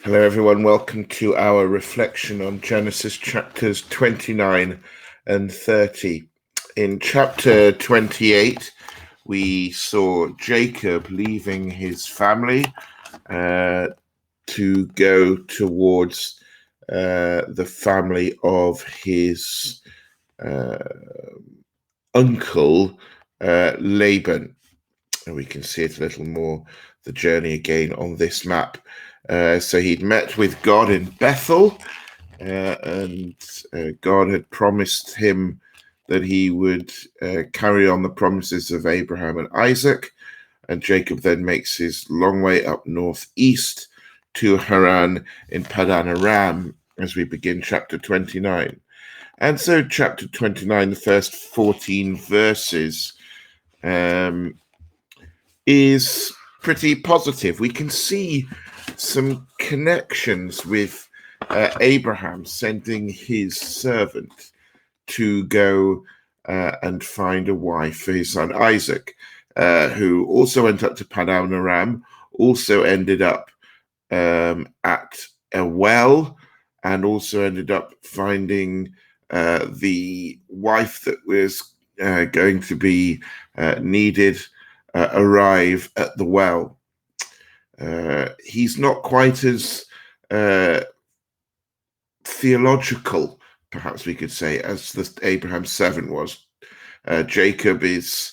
Hello, everyone. Welcome to our reflection on Genesis chapters 29 and 30. In chapter 28, we saw Jacob leaving his family to go towards the family of his uncle, Laban. And we can see it a little more, the journey again on this map. So he'd met with God in Bethel, and God had promised him that he would carry on the promises of Abraham and Isaac. And Jacob then makes his long way up northeast to Haran in Paddan-Aram as we begin chapter 29. And so chapter 29, the first 14 verses, is pretty positive. We can see some connections with Abraham sending his servant to go and find a wife for his son Isaac, who also went up to Paddan-Aram, also ended up at a well, and also ended up finding the wife that was going to be needed arrive at the well. He's not quite as theological, perhaps we could say, as the Abraham's servant was. Jacob is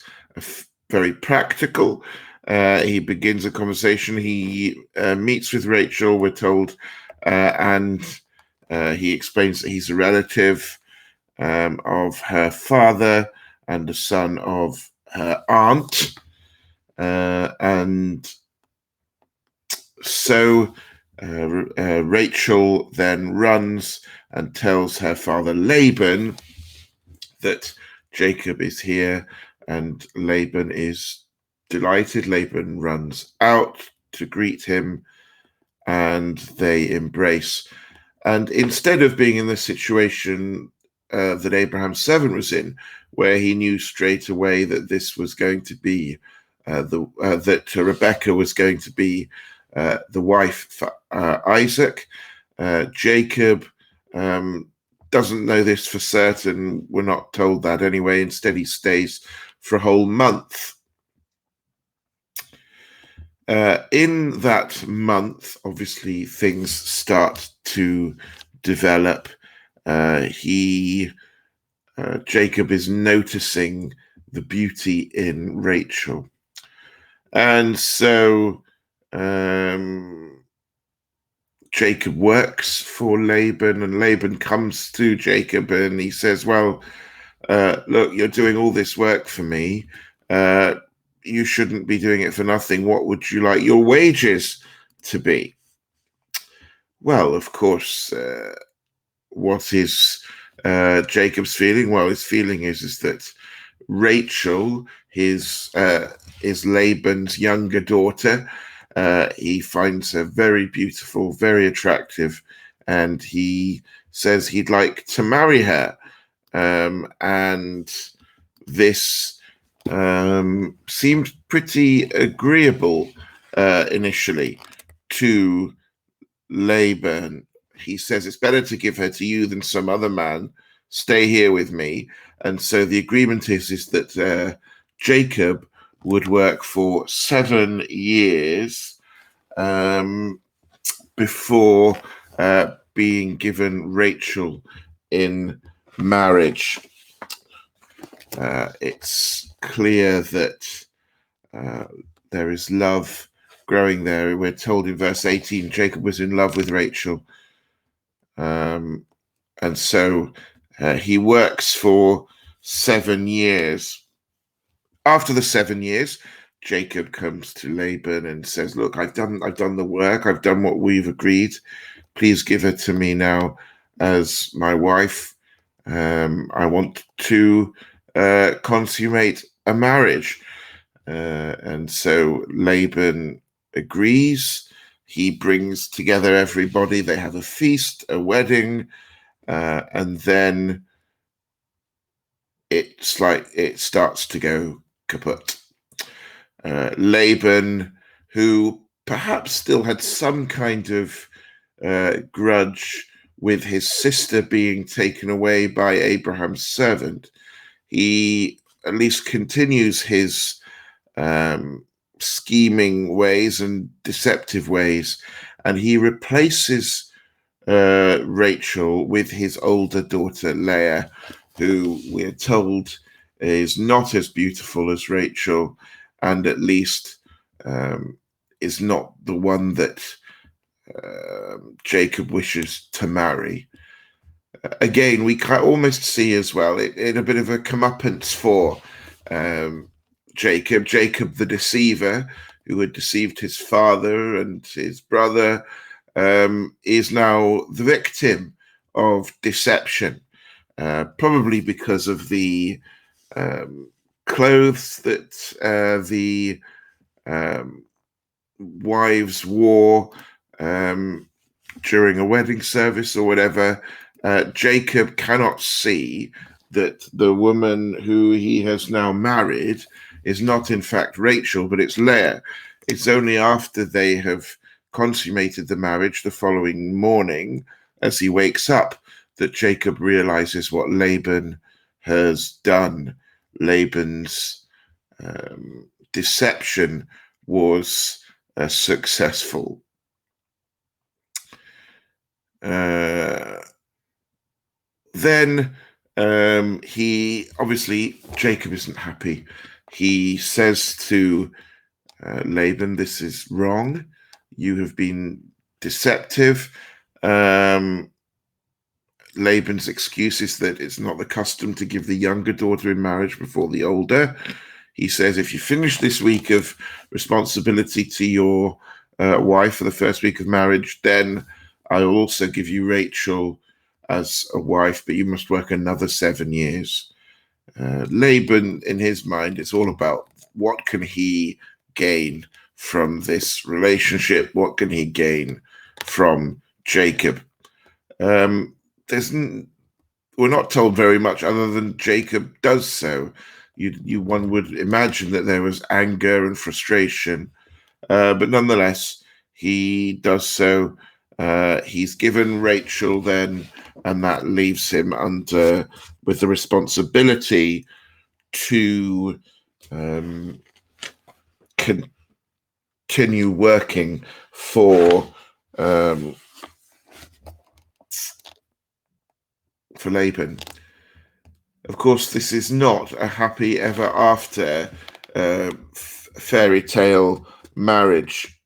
very practical. He begins a conversation. He meets with Rachel, we're told, and he explains that he's a relative of her father and a son of her aunt. And so Rachel then runs and tells her father Laban that Jacob is here, and Laban is delighted. Laban runs out to greet him, and they embrace. And instead of being in the situation that Abraham's servant was in, where he knew straight away that this was going to be that Rebecca was going to be the wife for Isaac. Jacob doesn't know this for certain. We're not told that anyway. Instead, he stays for a whole month. In that month, obviously, things start to develop. Jacob is noticing the beauty in Rachel. And so Jacob works for Laban, and Laban comes to Jacob and he says, well, look, you're doing all this work for me. You shouldn't be doing it for nothing. What would you like your wages to be? Well, of course, what is Jacob's feeling? Well, his feeling is that Rachel, is Laban's younger daughter. He finds her very beautiful, very attractive, and he says he'd like to marry her. And this seemed pretty agreeable initially to Laban. He says it's better to give her to you than some other man. Stay here with me. And so the agreement is that Jacob would work for 7 years before being given Rachel in marriage. It's clear that there is love growing there. We're told in verse 18, Jacob was in love with Rachel. And so he works for 7 years. After the 7 years, Jacob comes to Laban and says, look, I've done the work. I've done what we've agreed. Please give her to me now as my wife. I want to consummate a marriage. And so Laban agrees. He brings together everybody. They have a feast, a wedding, and then it starts to go kaput. Laban, who perhaps still had some kind of grudge with his sister being taken away by Abraham's servant. He at least continues his scheming ways and deceptive ways, and he replaces Rachel with his older daughter Leah, who we're told is not as beautiful as Rachel, and at least is not the one that Jacob wishes to marry. Again, we can almost see as well in a bit of a comeuppance for Jacob the deceiver, who had deceived his father and his brother, is now the victim of deception, probably because of the clothes that the wives wore during a wedding service or whatever. Jacob cannot see that the woman who he has now married is not in fact Rachel, but it's Leah. It's only after they have consummated the marriage the following morning, as he wakes up, that Jacob realizes what Laban has done. Laban's deception was successful. Then Jacob isn't happy. He says to Laban, "This is wrong. You have been deceptive." Laban's excuse is that it's not the custom to give the younger daughter in marriage before the older. He says, if you finish this week of responsibility to your wife for the first week of marriage, then I will also give you Rachel as a wife, but you must work another 7 years. Laban, in his mind, it's all about what can he gain from this relationship? What can he gain from Jacob? We're not told very much other than Jacob does so. One would imagine that there was anger and frustration, but nonetheless, he does so. He's given Rachel then, and that leaves him with the responsibility to continue working for Laban. Of course, this is not a happy ever after fairy tale marriage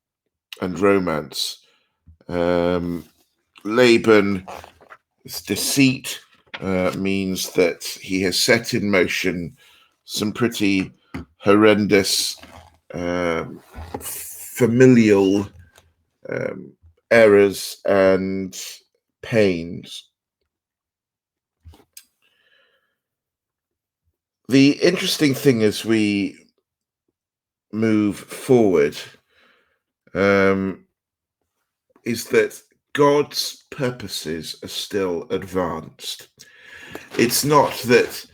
and romance. Laban's deceit means that he has set in motion some pretty horrendous familial errors and pains. The interesting thing as we move forward is that God's purposes are still advanced. It's not that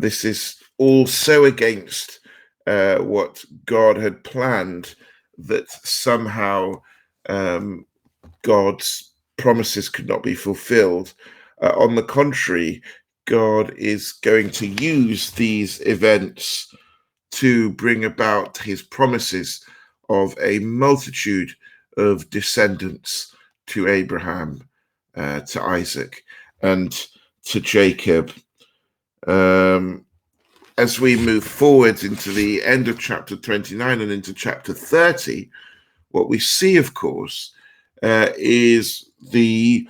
this is all so against what God had planned that somehow God's promises could not be fulfilled. On the contrary, God is going to use these events to bring about his promises of a multitude of descendants to Abraham, to Isaac, and to Jacob. As we move forward into the end of chapter 29 and into chapter 30, what we see, of course, is the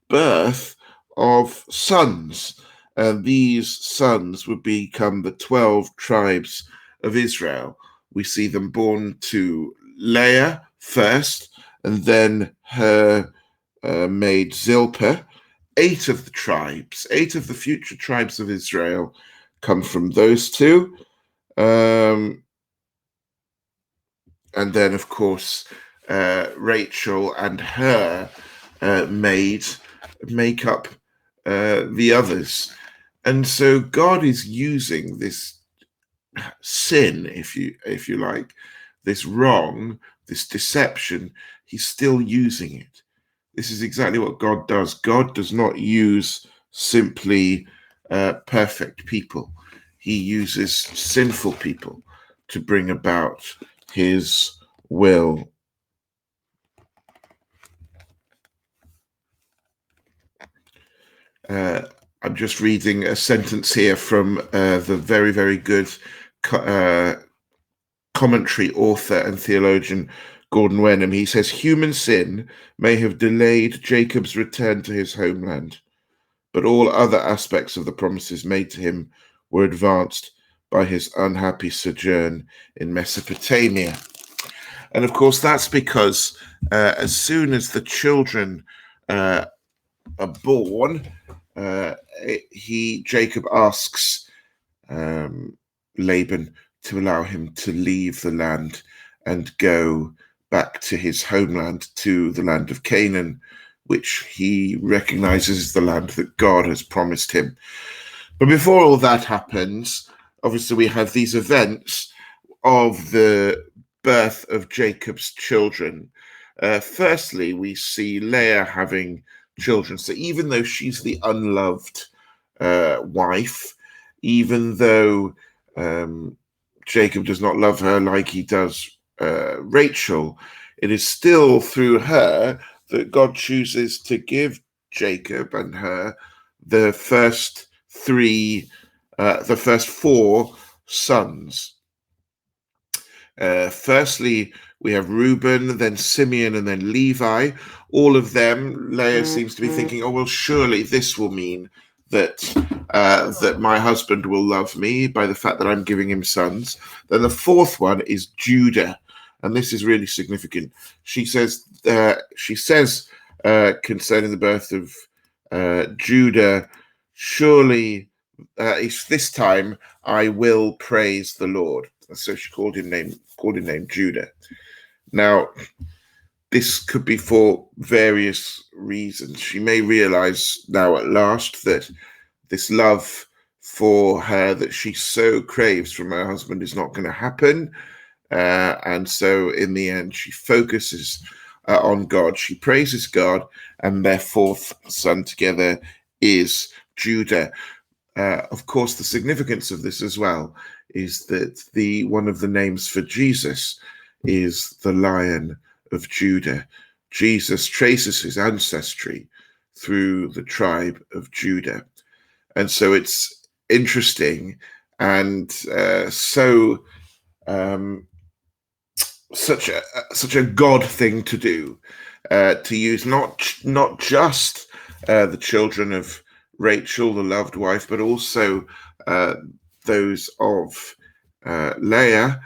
birth of sons. And these sons would become the 12 tribes of Israel. We see them born to Leah first, and then her maid Zilpah. 8 of the future tribes of Israel come from those two. And then, of course, Rachel and her maid make up the others. And so God is using this sin, if you like, this wrong, this deception. He's still using it. This is exactly what God does. God does not use simply perfect people. He uses sinful people to bring about his will. I'm just reading a sentence here from the very, very good commentary author and theologian Gordon Wenham. He says, human sin may have delayed Jacob's return to his homeland, but all other aspects of the promises made to him were advanced by his unhappy sojourn in Mesopotamia. And of course, that's because as soon as the children are born, Jacob asks Laban to allow him to leave the land and go back to his homeland, to the land of Canaan, which he recognizes as the land that God has promised him. But before all that happens, obviously we have these events of the birth of Jacob's children. Firstly, we see Leah having children. So even though she's the unloved wife, even though Jacob does not love her like he does Rachel, it is still through her that God chooses to give Jacob and her the first four sons. Firstly, we have Reuben, then Simeon, and then Levi. All of them, Leah seems to be thinking, oh, well, surely this will mean that that my husband will love me by the fact that I'm giving him sons. Then the fourth one is Judah, and this is really significant. She says concerning the birth of Judah, surely this time I will praise the Lord. So she called him name Judah. Now, this could be for various reasons. She may realize now at last that this love for her that she so craves from her husband is not going to happen. And so in the end, she focuses on God. She praises God, and their fourth son together is Judah. Of course, the significance of this as well is that one of the names for Jesus is the Lion of Judah. Jesus traces his ancestry through the tribe of Judah. And so it's interesting and such a God thing to do, to use not just the children of Rachel, the loved wife, but also those of Leah,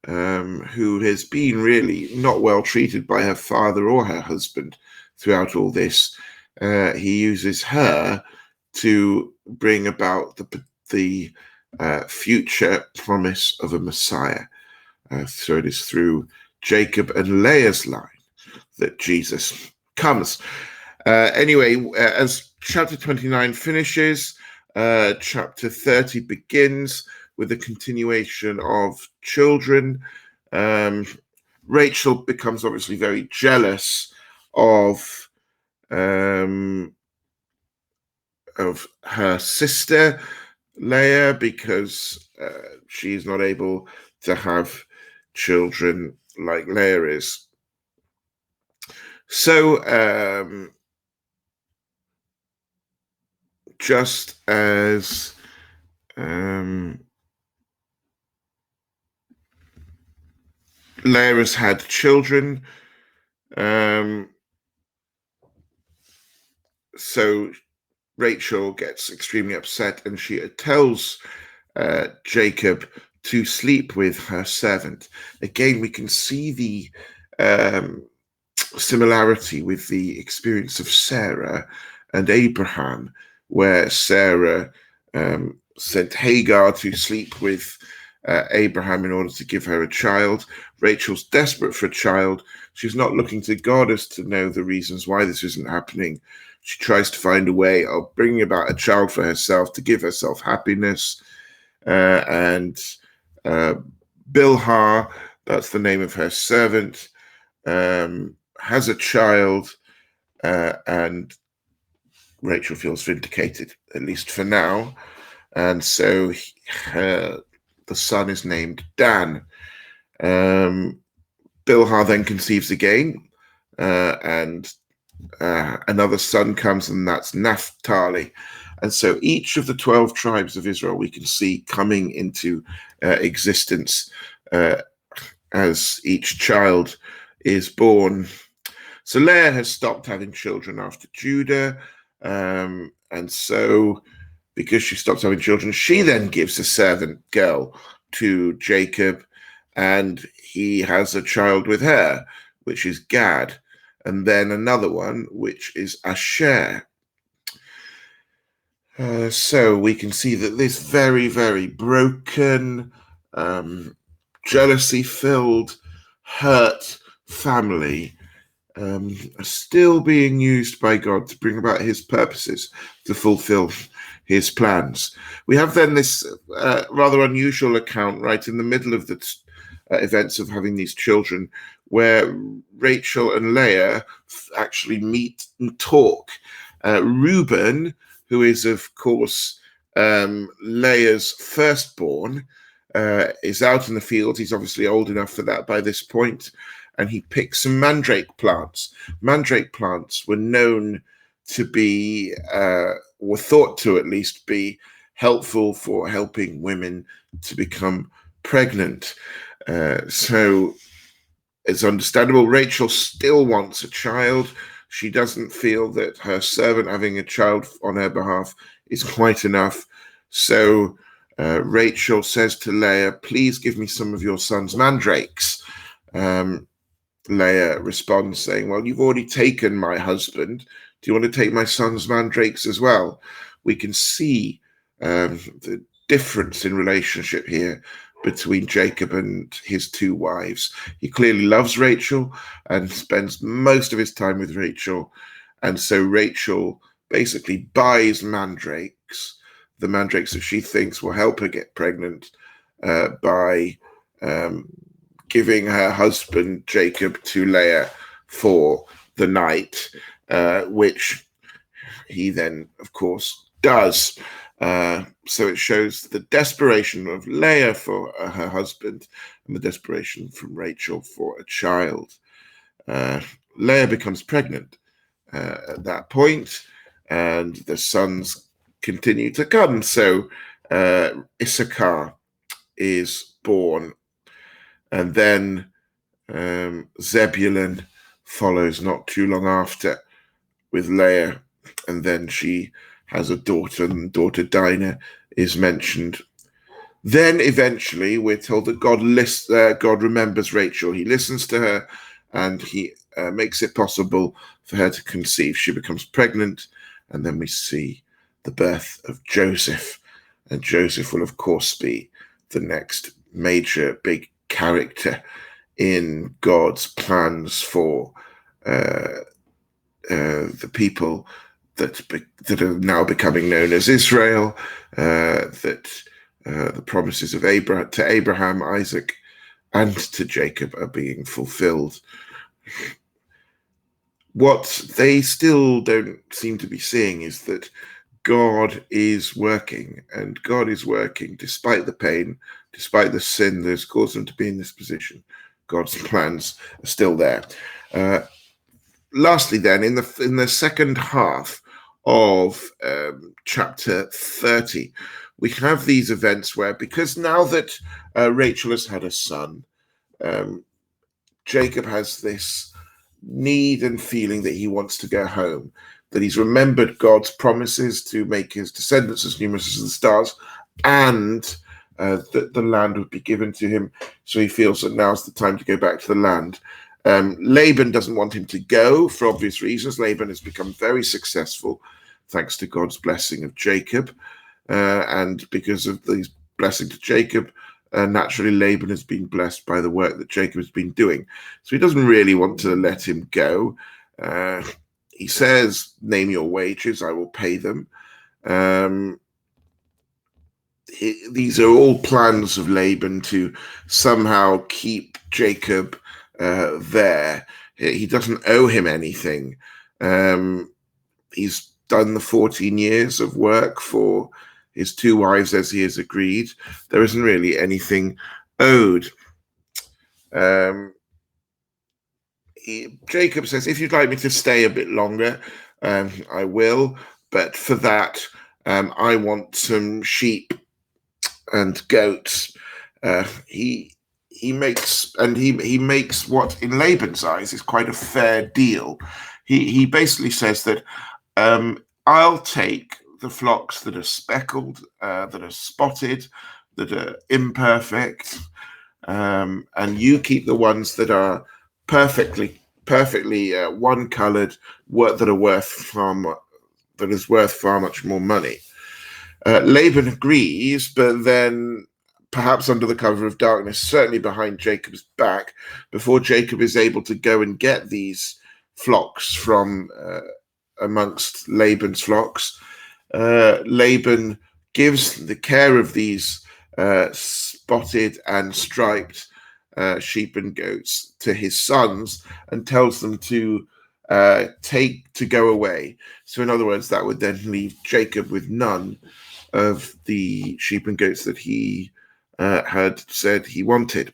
who has been really not well treated by her father or her husband throughout all this. He uses her to bring about the future promise of a Messiah. So it is through Jacob and Leah's line that Jesus comes. Anyway, as chapter 29 finishes, chapter 30 begins with a continuation of children. Rachel becomes obviously very jealous of her sister Leah because she's not able to have children like Leah is. So just as Leah has had children, so Rachel gets extremely upset and she tells Jacob to sleep with her servant. Again, we can see the similarity with the experience of Sarah and Abraham, where Sarah sent Hagar to sleep with Abraham in order to give her a child. Rachel's desperate for a child. She's not looking to God as to know the reasons why this isn't happening. She tries to find a way of bringing about a child for herself to give herself happiness. And Bilhah, that's the name of her servant, has a child, and Rachel feels vindicated, at least for now. And so the son is named Dan. Bilhah then conceives again, and another son comes, and that's Naphtali. And so each of the 12 tribes of Israel we can see coming into existence as each child is born. So Leah has stopped having children after Judah, and so because she stops having children, she then gives a servant girl to Jacob, and he has a child with her, which is Gad, and then another one, which is Asher. So we can see that this very, very broken, jealousy-filled, hurt family are still being used by God to bring about his purposes, to fulfill his plans. We have then this rather unusual account right in the middle of the events of having these children, where Rachel and Leah actually meet and talk. Reuben, who is, of course, Leah's firstborn, is out in the field. He's obviously old enough for that by this point, and he picks some mandrake plants. Mandrake plants were known to be, were thought to at least be, helpful for helping women to become pregnant. So it's understandable. Rachel still wants a child. She doesn't feel that her servant having a child on her behalf is quite enough. So Rachel says to Leah, please give me some of your son's mandrakes. Leah responds saying, well, you've already taken my husband. Do you want to take my son's mandrakes as well? We can see the difference in relationship here between Jacob and his two wives. He clearly loves Rachel and spends most of his time with Rachel. And so Rachel basically buys mandrakes, the mandrakes that she thinks will help her get pregnant, by giving her husband Jacob to Leah for the night, which he then, of course, does. So it shows the desperation of Leah for her husband and the desperation from Rachel for a child. Leah becomes pregnant at that point, and the sons continue to come. So Issachar is born, and then Zebulun follows not too long after with Leah, and then she has a daughter, and daughter Dinah is mentioned. Then eventually we're told that God remembers Rachel. He listens to her, and he makes it possible for her to conceive. She becomes pregnant, and then we see the birth of Joseph. And Joseph will, of course, be the next major big character in God's plans for the people that are now becoming known as Israel, that the promises of to Abraham, Isaac, and to Jacob are being fulfilled. What they still don't seem to be seeing is that God is working, and God is working despite the pain, despite the sin that has caused them to be in this position. God's plans are still there. Lastly, then, in the second half of chapter 30, we have these events where, because now that Rachel has had a son, Jacob has this need and feeling that he wants to go home, that he's remembered God's promises to make his descendants as numerous as the stars, and that the land would be given to him. So he feels that now's the time to go back to the land. Laban doesn't want him to go for obvious reasons. Laban has become very successful thanks to God's blessing of Jacob. And because of the blessing to Jacob, naturally Laban has been blessed by the work that Jacob has been doing. So he doesn't really want to let him go. He says, name your wages, I will pay them. These are all plans of Laban to somehow keep Jacob there. He doesn't owe him anything. He's done the 14 years of work for his 2 wives as he has agreed. There isn't really anything owed. Jacob says, if you'd like me to stay a bit longer, I will. But for that, I want some sheep and goats. He makes what in Laban's eyes is quite a fair deal. He basically says that I'll take the flocks that are speckled, that are spotted, that are imperfect, and you keep the ones that are perfectly one-colored, that are worth far much more money. Laban agrees, but then, perhaps under the cover of darkness, certainly behind Jacob's back, before Jacob is able to go and get these flocks from amongst Laban's flocks, Laban gives the care of these spotted and striped sheep and goats to his sons and tells them to go away. So in other words, that would then leave Jacob with none of the sheep and goats that he had said he wanted.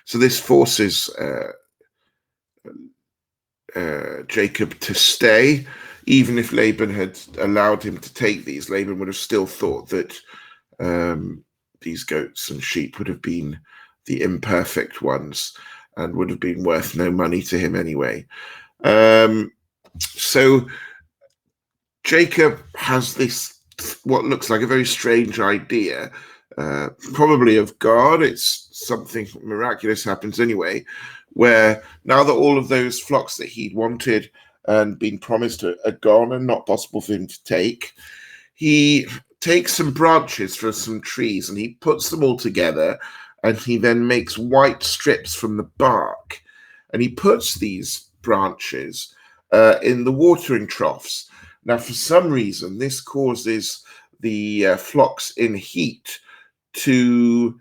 So this forces Jacob to stay. Even if Laban had allowed him to take these, Laban would have still thought that these goats and sheep would have been the imperfect ones and would have been worth no money to him anyway. So Jacob has this, what looks like a very strange idea, probably of God. It's something miraculous happens anyway, where now that all of those flocks that he'd wanted and been promised are gone and not possible for him to take, he takes some branches from some trees and he puts them all together, and he then makes white strips from the bark, and he puts these branches in the watering troughs. Now, for some reason, this causes the flocks in heat to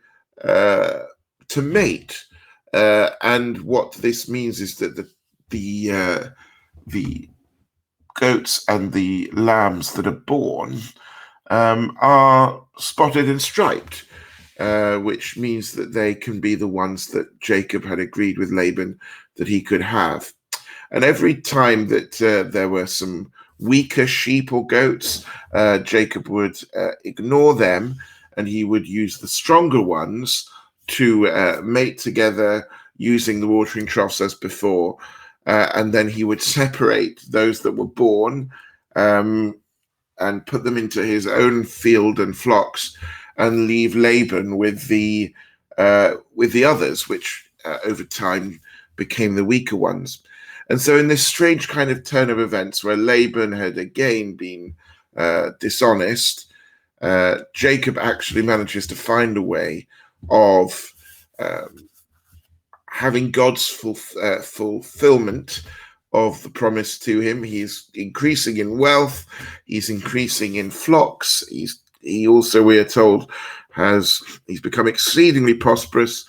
mate, and what this means is that the goats and the lambs that are born are spotted and striped, which means that they can be the ones that Jacob had agreed with Laban that he could have. And every time that there were some weaker sheep or goats, Jacob would ignore them, and he would use the stronger ones to mate together using the watering troughs as before. And then he would separate those that were born and put them into his own field and flocks, and leave Laban with the others, which over time became the weaker ones. And so in this strange kind of turn of events where Laban had again been dishonest, Jacob actually manages to find a way of having God's fulfillment of the promise to him. He's increasing in wealth. He's increasing in flocks. He also, we are told, he's become exceedingly prosperous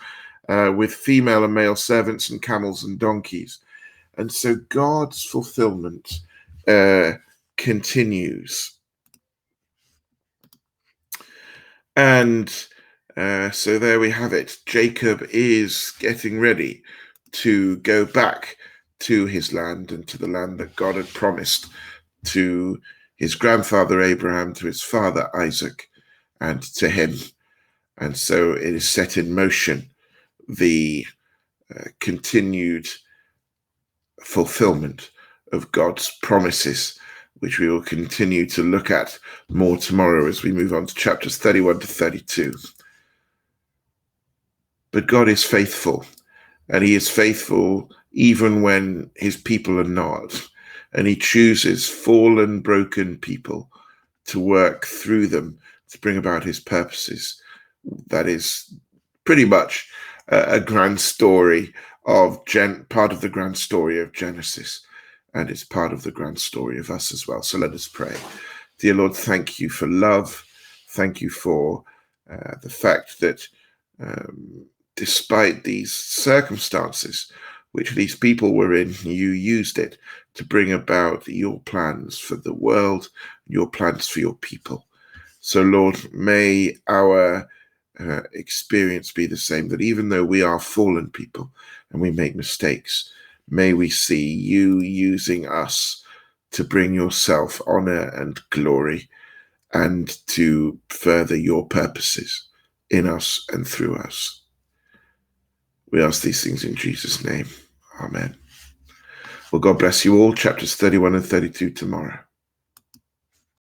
with female and male servants and camels and donkeys. And so God's fulfillment continues. And so there we have it. Jacob is getting ready to go back to his land and to the land that God had promised to his grandfather Abraham, to his father Isaac, and to him. And so it is set in motion, the continued fulfillment of God's promises, which we will continue to look at more tomorrow as we move on to chapters 31 to 32. But God is faithful, and he is faithful even when his people are not. And he chooses fallen, broken people to work through them to bring about his purposes. That is pretty much a grand story of part of the grand story of Genesis, and it's part of the grand story of us as well. So let us pray. Dear Lord, thank you for love. Thank you for the fact that despite these circumstances, which these people were in, you used it to bring about your plans for the world, your plans for your people. So, Lord, may our experience be the same, that even though we are fallen people and we make mistakes, may we see you using us to bring yourself honor and glory and to further your purposes in us and through us. We ask these things in Jesus' name. Amen. Well, God bless you all. Chapters 31 and 32 tomorrow.